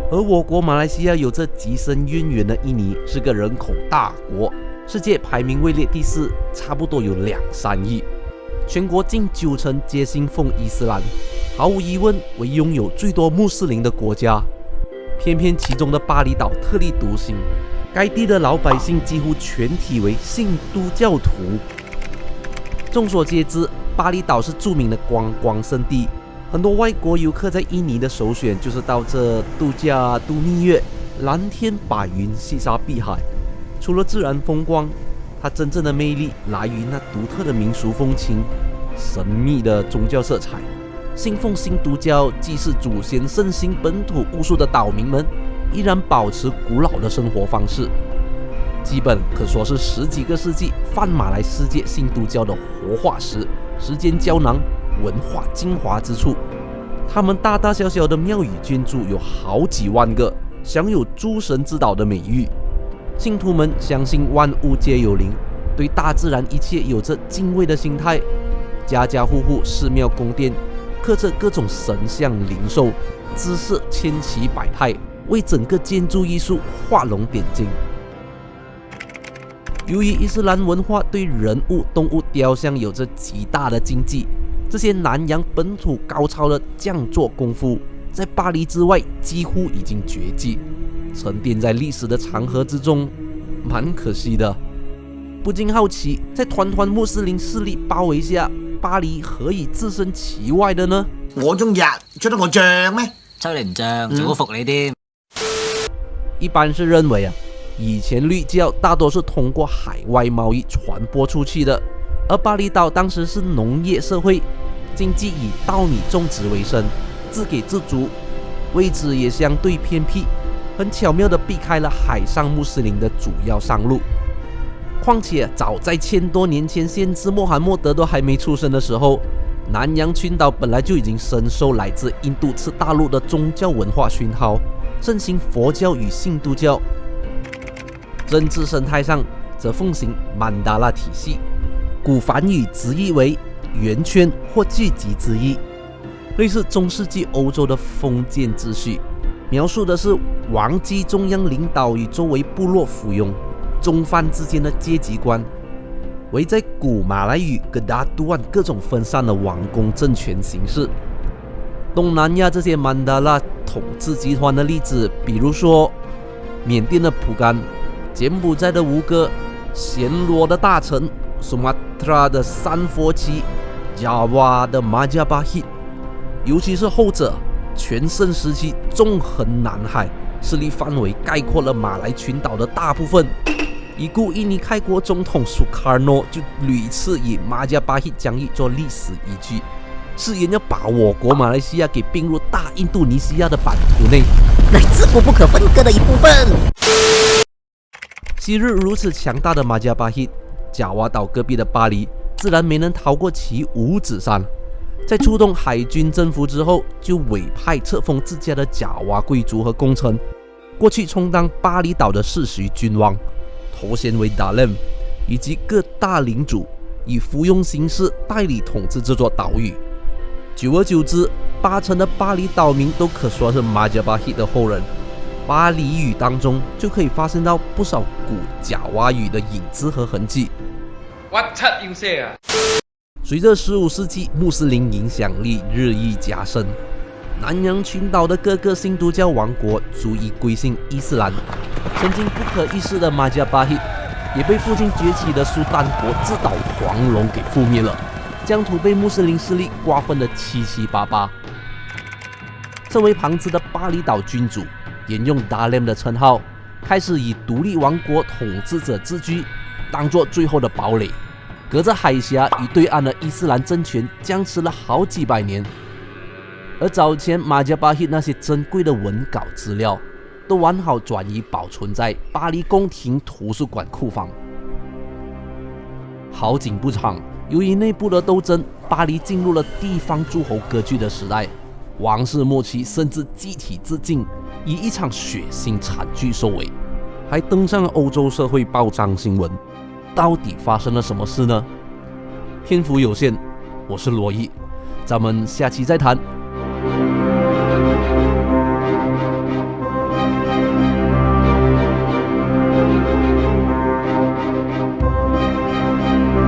而我国马来西亚有着极深渊源的印尼是个人口大国，世界排名位列第4，差不多有2-3亿。全国近90%皆信奉伊斯兰，毫无疑问为拥有最多穆斯林的国家。偏偏其中的巴厘岛特立独行，该地的老百姓几乎全体为信都教徒。众所皆知，巴厘岛是著名的观光胜地，很多外国游客在印尼的首选就是到这度假度蜜月，蓝天白云，西沙碧海。除了自然风光，它真正的魅力来于那独特的民俗风情、神秘的宗教色彩。信奉信都教，祭祀祖先、盛行本土巫术的岛民们，依然保持古老的生活方式，基本可说是10几个世纪泛马来世界信都教的活化石、时间胶囊、文化精华之处。他们大大小小的庙宇建筑有好几万个，享有诸神之岛的美誉。信徒们相信万物皆有灵，对大自然一切有着敬畏的心态。家家户户寺庙宫殿刻着各种神像灵兽，姿势千奇百态，为整个建筑艺术画龙点睛。由于伊斯兰文化对人物、动物雕像有着极大的禁忌，这些南洋本土高超的匠作功夫，在巴黎之外几乎已经绝迹，沉淀在历史的长河之中，蛮可惜的。不禁好奇，在团团穆斯林势力包围下，巴黎何以置身其外的呢？我中日出得我脹咩？抽你唔脹，仲好服你添。一般是认为以前律教大多是通过海外贸易传播出去的，而巴厘岛当时是农业社会，经济以稻米种植为生，自给自足，位置也相对偏僻，很巧妙地避开了海上穆斯林的主要商路。况且早在1000多年前，先知穆罕默德都还没出生的时候，南洋群岛本来就已经深受来自印度次大陆的宗教文化熏陶，盛行佛教与信都教。政治生态上则奉行曼达拉体系，古梵语直译为圆圈或聚集之意，类似中世纪欧洲的封建秩序，描述的是王基中央领导与周围部落附庸、宗藩之间的阶级观，为在古马来语格达杜万各种分散的王公政权形式。东南亚这些曼达拉统治集团的例子，比如说缅甸的蒲甘、柬埔寨的吴哥、暹罗的大城、苏马特拉的三佛齐、爪哇的马加巴希，尤其是后者，全盛时期纵横南海，势力范围概括了马来群岛的大部分。已故印尼开国总统苏卡诺就屡次以马加巴希疆域做历史依据，誓言要把我国马来西亚给并入大印度尼西亚的版图内，乃自古不可分割的一部分。昔日如此强大的马加巴希，爪哇岛隔壁的巴黎自然没能逃过其五指山。在出动海军征服之后，就委派册封自家的爪哇贵族和功臣，过去充当巴厘岛的世袭君王，头衔为达楞，以及各大领主以附庸形式代理统治这座岛屿。久而久之，80%的巴厘岛民都可说是马加巴希的后人。巴厘语当中就可以发现到不少古爪哇语的影子和痕迹。随着15世纪穆斯林影响力日益加深，南洋群岛的各个信都教王国逐一归信伊斯兰。曾经不可一世的马加巴希也被附近崛起的苏丹国自岛黄龙给覆灭了，疆土被穆斯林势力瓜分得七七八八。这位庞兹的巴厘岛君主沿用达楞的称号，开始以独立王国统治者自居，当作最后的堡垒，隔着海峡与对岸的伊斯兰政权僵持了好几百年。而早前马加巴希那些珍贵的文稿资料，都完好转移保存在巴黎宫廷图书馆库房。好景不长，由于内部的斗争，巴黎进入了地方诸侯割据的时代，王室末期甚至集体自尽，以一场血腥惨剧收尾，还登上了欧洲社会报章新闻。到底发生了什么事呢？篇幅有限，我是罗毅，咱们下期再谈。